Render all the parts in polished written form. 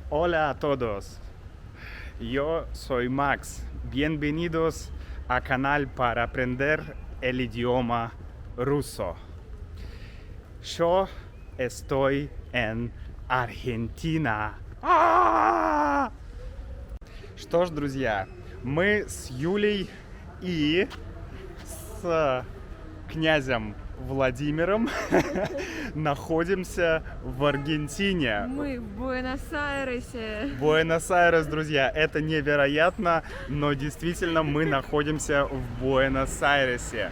Hola a todos. Yo soy Max. Bienvenidos a canal para aprender el idioma ruso. Yo estoy en Аргентина. Что ж, друзья, мы с Юлей и с князем Владимиром находимся в Аргентине. Мы в Буэнос-Айресе. Буэнос-Айрес, друзья, это невероятно, но действительно мы находимся в Буэнос-Айресе.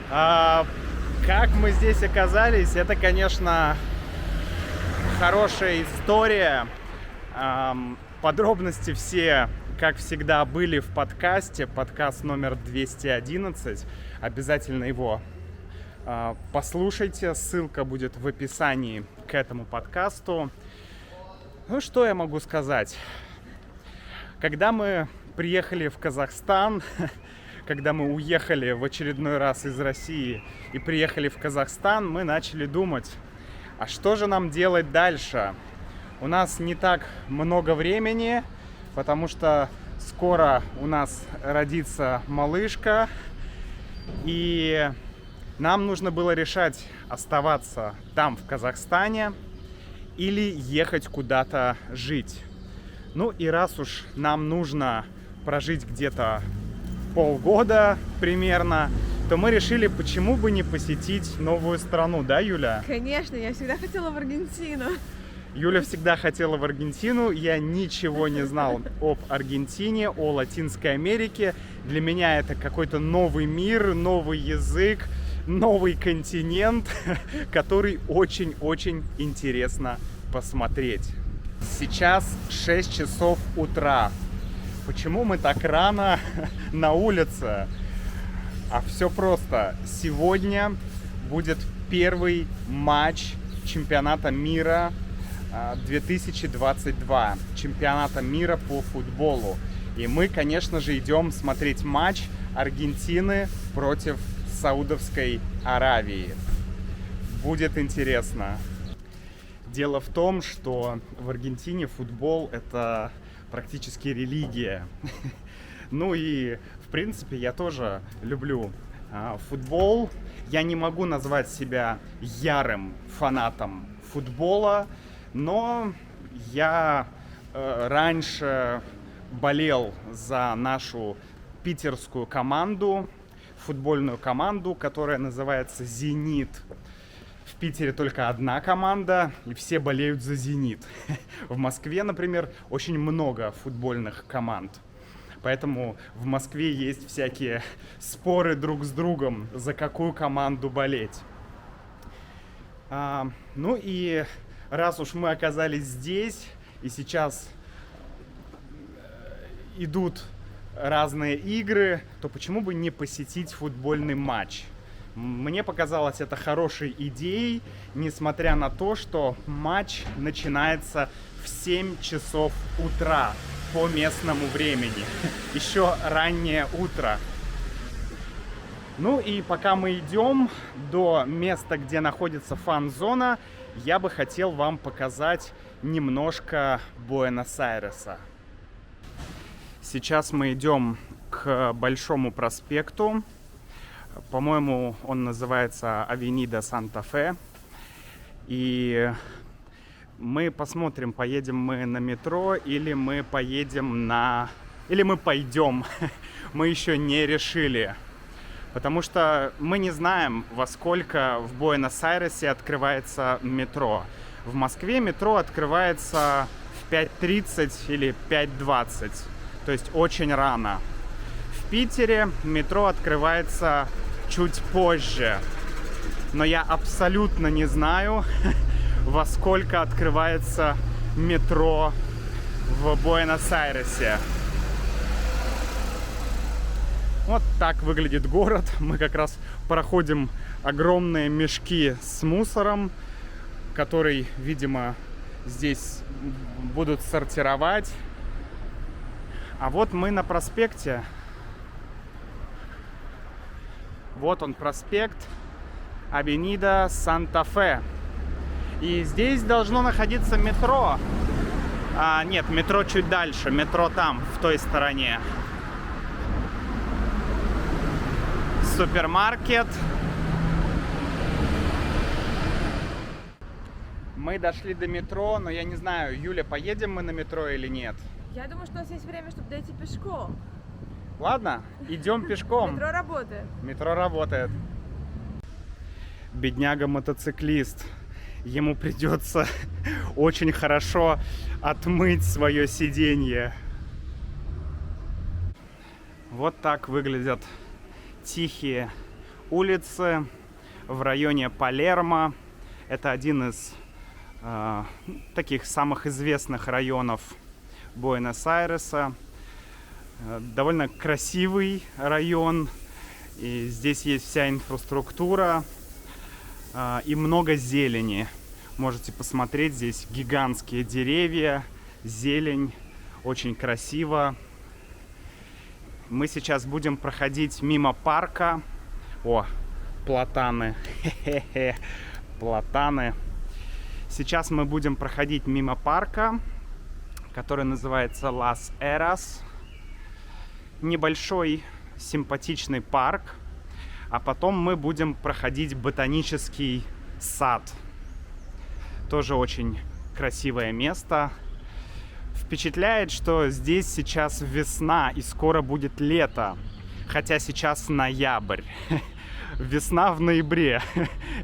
Как мы здесь оказались, это, конечно, хорошая история. Подробности все, как всегда, были в подкасте. Подкаст номер 211. Обязательно его послушайте. Ссылка будет в описании к этому подкасту. Ну, что я могу сказать? Когда мы приехали в Казахстан, когда мы уехали в очередной раз из России и приехали в Казахстан, мы начали думать, а что же нам делать дальше? У нас не так много времени, потому что скоро у нас родится малышка, и нам нужно было решать, оставаться там, в Казахстане, или ехать куда-то жить. Ну и раз уж нам нужно прожить где-то полгода примерно, то мы решили, почему бы не посетить новую страну, да, Юля? Конечно, я всегда хотела в Аргентину. Юля всегда хотела в Аргентину, я ничего не знал об Аргентине, о Латинской Америке. Для меня это какой-то новый мир, новый язык, новый континент, который очень-очень интересно посмотреть. Сейчас 6 часов утра. Почему мы так рано на улице? А все просто. Сегодня будет первый матч чемпионата мира 2022. Чемпионата мира по футболу. И мы, конечно же, идем смотреть матч Аргентины против Саудовской Аравии. Будет интересно. Дело в том, что в Аргентине футбол — это практически религия. Ну и, в принципе, я тоже люблю футбол. Я не могу назвать себя ярым фанатом футбола, но я раньше болел за нашу питерскую команду, футбольную команду, которая называется «Зенит». В Питере только одна команда, и все болеют за «Зенит». В Москве, например, очень много футбольных команд. Поэтому в Москве есть всякие споры друг с другом, за какую команду болеть. Ну и раз уж мы оказались здесь, и сейчас идут разные игры, то почему бы не посетить футбольный матч? Мне показалось это хорошей идеей, несмотря на то, что матч начинается в 7 часов утра по местному времени. Еще раннее утро. Ну и пока мы идем до места, где находится фан-зона, я бы хотел вам показать немножко Буэнос-Айреса. Сейчас мы идем к Большому проспекту. По-моему, он называется Авенида Санта-Фе. И мы посмотрим, поедем мы на метро или мы поедем на... Или мы пойдем. Мы еще не решили. Потому что мы не знаем, во сколько в Буэнос-Айресе открывается метро. В Москве метро открывается в 5:30 или 5:20. То есть очень рано. В Питере метро открывается чуть позже. Но я абсолютно не знаю, во сколько открывается метро в Буэнос-Айресе. Вот так выглядит город. Мы как раз проходим огромные мешки с мусором, который, видимо, здесь будут сортировать. А вот мы на проспекте. Вот он, проспект Авенида Санта-Фе. И здесь должно находиться метро. Нет, метро чуть дальше. Метро там, в той стороне. Супермаркет. Мы дошли до метро, но я не знаю, Юля, поедем мы на метро или нет? Я думаю, что у нас есть время, чтобы дойти пешком. Ладно, идем пешком. Метро работает. Метро работает. Бедняга-мотоциклист. Ему придется очень хорошо отмыть свое сиденье. Вот так выглядят тихие улицы в районе Палермо. Это один из таких самых известных районов Буэнос-Айреса. Довольно красивый район. И здесь есть вся инфраструктура и много зелени. Можете посмотреть, здесь гигантские деревья, зелень, очень красиво. Мы сейчас будем проходить мимо парка. О, платаны. Хе-хе-хе. Платаны. Сейчас мы будем проходить мимо парка, который называется Лас Эрас. Небольшой симпатичный парк. А потом мы будем проходить ботанический сад. Тоже очень красивое место. Впечатляет, что здесь сейчас весна и скоро будет лето. Хотя сейчас ноябрь. Весна в ноябре.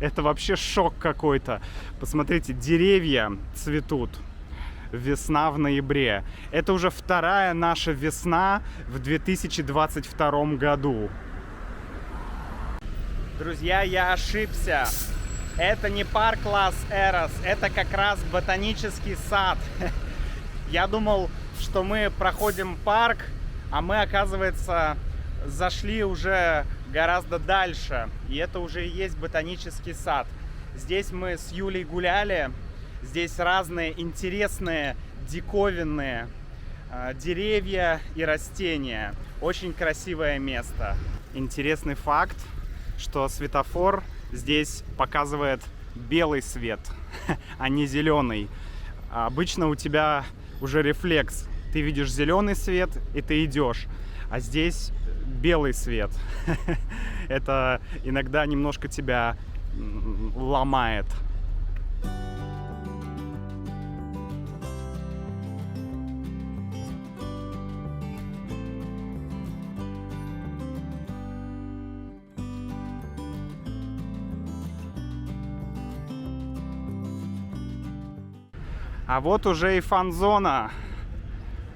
Это вообще шок какой-то. Посмотрите, деревья цветут. Весна в ноябре. Это уже вторая наша весна в 2022 году. Друзья, я ошибся. Это не парк Лас Эрас, это как раз ботанический сад. Я думал, что мы проходим парк, а мы, оказывается, зашли уже гораздо дальше. И это уже и есть ботанический сад. Здесь мы с Юлей гуляли. Здесь разные интересные, диковинные деревья и растения. Очень красивое место. Интересный факт, что светофор здесь показывает белый свет, а не зеленый. Обычно у тебя уже рефлекс. Ты видишь зеленый свет, и ты идешь. А здесь белый свет. Это иногда немножко тебя ломает. А вот уже и фан-зона.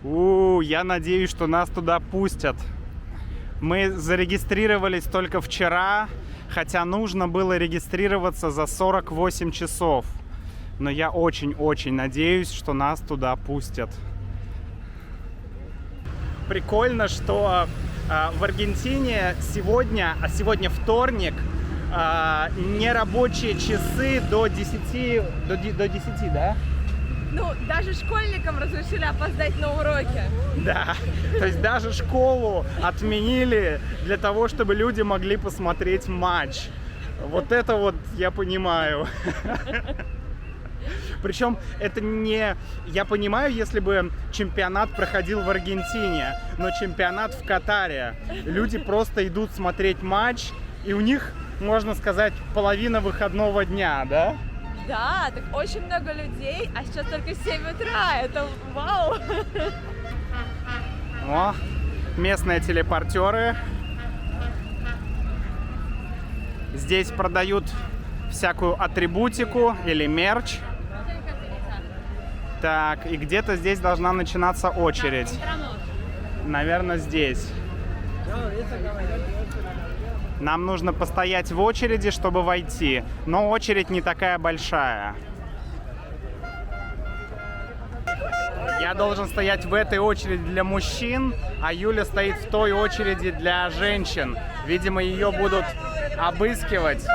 Я надеюсь, что нас туда пустят. Мы зарегистрировались только вчера, хотя нужно было регистрироваться за 48 часов. Но я очень-очень надеюсь, что нас туда пустят. Прикольно, что в Аргентине сегодня, а сегодня вторник, нерабочие часы до 10, до 10, да? Ну, даже школьникам разрешили опоздать на уроки. Да, то есть даже школу отменили для того, чтобы люди могли посмотреть матч. Вот это вот я понимаю. Причем это не... Я понимаю, если бы чемпионат проходил в Аргентине, но чемпионат в Катаре. Люди просто идут смотреть матч, и у них, можно сказать, половина выходного дня, да? Да, так очень много людей, а сейчас только 7 утра, это вау! О, местные телепортеры. Здесь продают всякую атрибутику или мерч. Так, и где-то здесь должна начинаться очередь. Наверное, здесь. Нам нужно постоять в очереди, чтобы войти. Но очередь не такая большая. Я должен стоять в этой очереди для мужчин, а Юля стоит в той очереди для женщин. Видимо, ее будут обыскивать,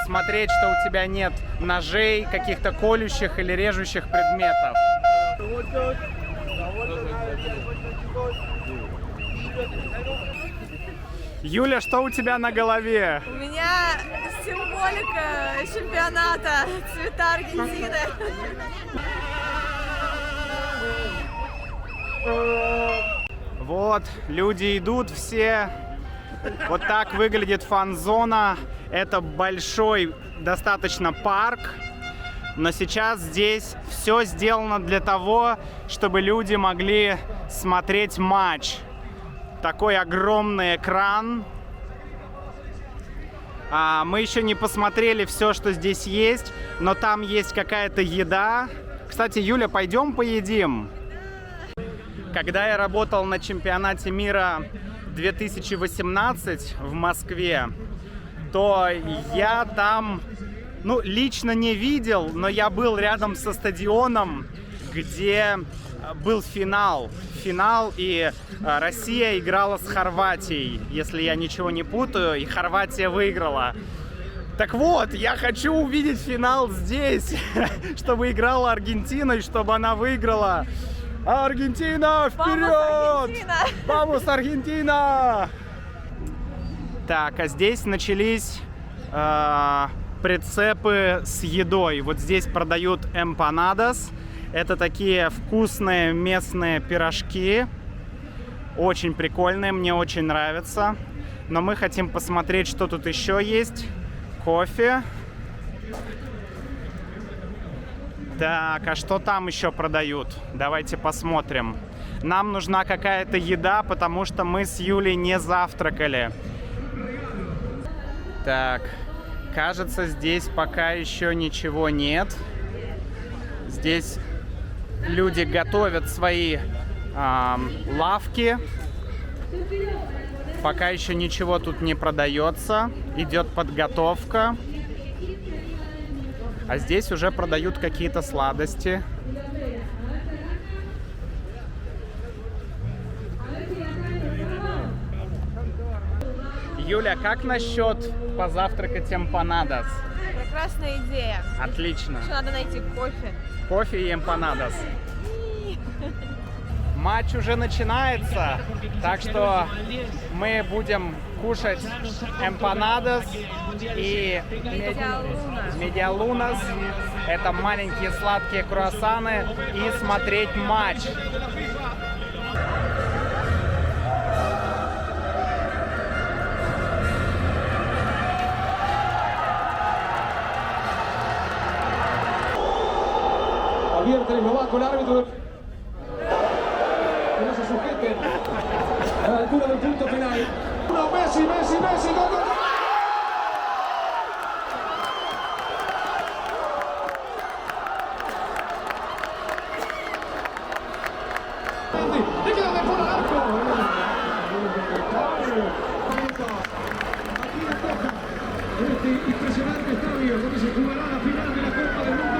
смотреть, что у тебя нет ножей, каких-то колющих или режущих предметов. Юля, что у тебя на голове? У меня символика чемпионата, цвета Аргентины. Вот, люди идут все. Вот так выглядит фан-зона. Это большой достаточно парк. Но сейчас здесь все сделано для того, чтобы люди могли смотреть матч. Такой огромный экран. Мы еще не посмотрели все, что здесь есть, но там есть какая-то еда. Кстати, Юля, пойдем поедим? Когда я работал на чемпионате мира 2018 в Москве, то я там, лично не видел, но я был рядом со стадионом, где был финал. И Россия играла с Хорватией, если я ничего не путаю, и Хорватия выиграла. Так вот, я хочу увидеть финал здесь, чтобы играла Аргентина и чтобы она выиграла. Аргентина, вперед! Vamos, Аргентина! Так, а здесь начались прицепы с едой. Вот здесь продают эмпанадос. Это такие вкусные местные пирожки. Очень прикольные, мне очень нравятся. Но мы хотим посмотреть, что тут еще есть. Кофе. Так, а что там еще продают? Давайте посмотрим. Нам нужна какая-то еда, потому что мы с Юлей не завтракали. Так, кажется, здесь пока еще ничего нет. Здесь люди готовят свои лавки. Пока еще ничего тут не продается. Идет подготовка. А здесь уже продают какие-то сладости. Юля, как насчет позавтракать эмпанадос? Прекрасная идея. Отлично. Еще надо найти кофе. Кофе и эмпанадос. Матч уже начинается, так что мы будем кушать эмпанадос и медиалунас. Это маленькие сладкие круассаны и смотреть матч. Advierte, lo va con el árbitro. Que no se sujete a la altura del punto final. No, Messi, gol, gol. Le queda de fuera al arco. Aquí le toca este impresionante estadio donde se jugará la final de la Copa del Mundo.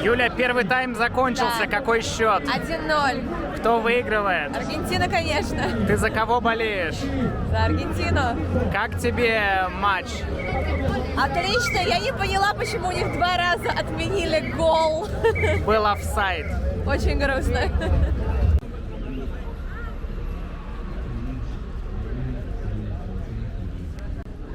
Юля, первый тайм закончился. Да. Какой счет? 1-0. Кто выигрывает? Аргентина, конечно. Ты за кого болеешь? За Аргентину. Как тебе матч? Отлично. Я не поняла, почему у них 2 раза отменили гол. Был офсайд. Очень грустно.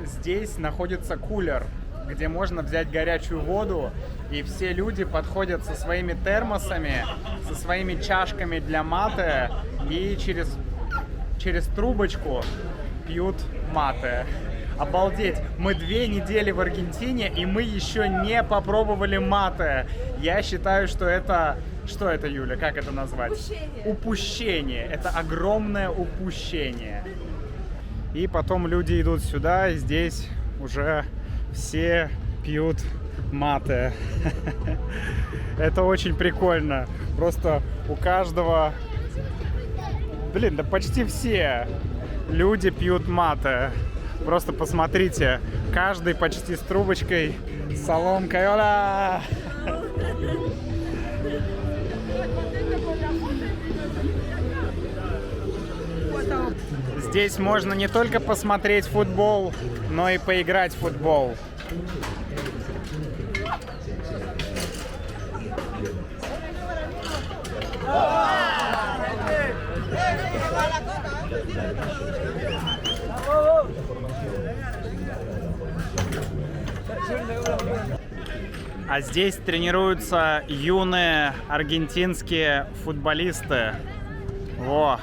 Здесь находится кулер, где можно взять горячую воду, и все люди подходят со своими термосами, со своими чашками для мате и через трубочку пьют мате. Обалдеть! Мы 2 недели в Аргентине, и мы еще не попробовали мате. Я считаю, что это... Что это, Юля? Как это назвать? Упущение. Упущение. Это огромное упущение. И потом люди идут сюда, и здесь уже все пьют мате. Это очень прикольно. Просто у каждого... да почти все люди пьют мате. Просто посмотрите. Каждый почти с трубочкой, с соломкой. Оля! Здесь можно не только посмотреть футбол, но и поиграть в футбол. А здесь тренируются юные аргентинские футболисты. Во.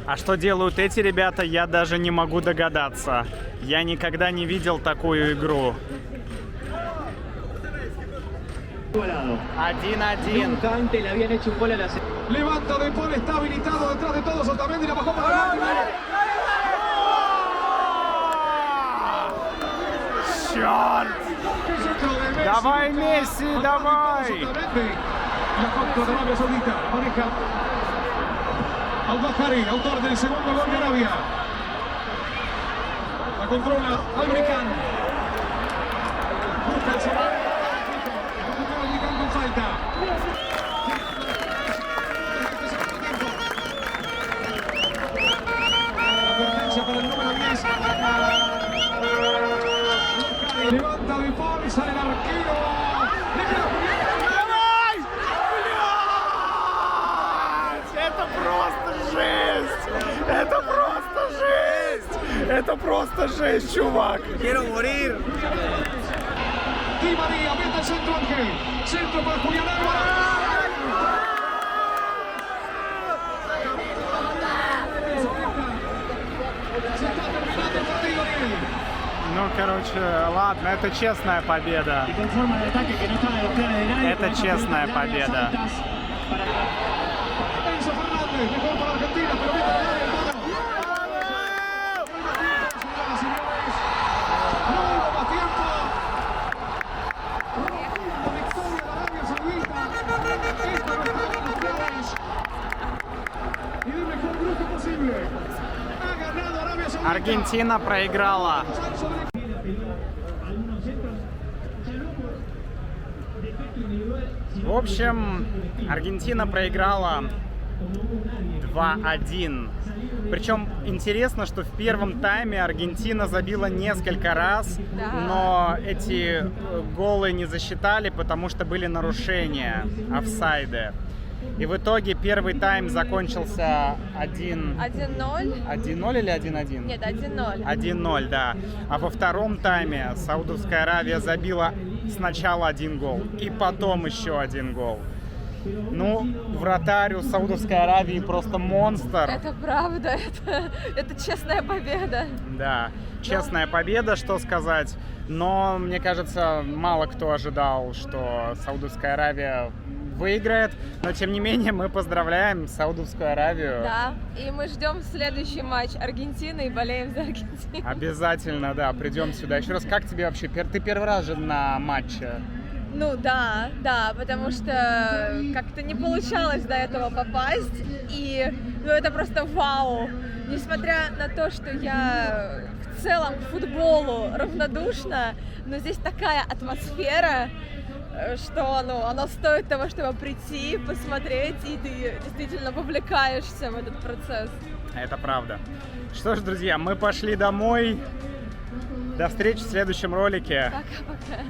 А что делают эти ребята, я даже не могу догадаться. Я никогда не видел такую игру. 1-1. Cante le habían hecho un gol a la Levanta De Paul, está habilitado detrás de todos. Otamendi la bajó para el Черт! Давай, Месси, давай! La contra de Arabia Saudita. Maneja Al-Bahari, autor del segundo gol de Arabia. La controla Al-Brican. Busca el segundo. Al-Brican con falta. Advertencia para el número 10. Levanta De Paul, sale el arquero. Это просто жесть! Это просто жесть! Это просто жесть, чувак! Quiero morir! Di María, mete el centro Ángel. Centro para Julián Álvarez. Se está terminando el partido, Ariel. Ну, короче, ладно, это честная победа. Это честная победа. Enzo Fernández, mejor para Argentina, pero mete el área, hermano. Señoras y señores, no hubo más tiempo. La victoria de Arabia Saudita. Esto no estaba en los planes. Y del mejor grupo posible. Ha ganado Arabia Saudita. Аргентина проиграла. В общем, Аргентина проиграла 2-1. Причем интересно, что в первом тайме Аргентина забила несколько раз, но эти голы не засчитали, потому что были нарушения, офсайды. И в итоге первый тайм закончился 1-0 или 1-1? Нет, 1-0. 1-0, да. А во втором тайме Саудовская Аравия забила сначала один гол и потом еще один гол. Ну, вратарь у Саудовской Аравии просто монстр. Это правда, это честная победа. Да, честная победа, что сказать. Но, мне кажется, мало кто ожидал, что Саудовская Аравия выиграет. Но, тем не менее, мы поздравляем Саудовскую Аравию. Да, и мы ждем следующий матч Аргентины и болеем за Аргентину. Обязательно, да, придем сюда. Еще раз, как тебе вообще? Ты первый раз же на матче? Ну да, потому что как-то не получалось до этого попасть, и ну, это просто вау. Несмотря на то, что я в целом к футболу равнодушна, но здесь такая атмосфера, что ну, оно стоит того, чтобы прийти, посмотреть, и ты действительно вовлекаешься в этот процесс. Это правда. Что ж, друзья, мы пошли домой. До встречи в следующем ролике. Пока-пока.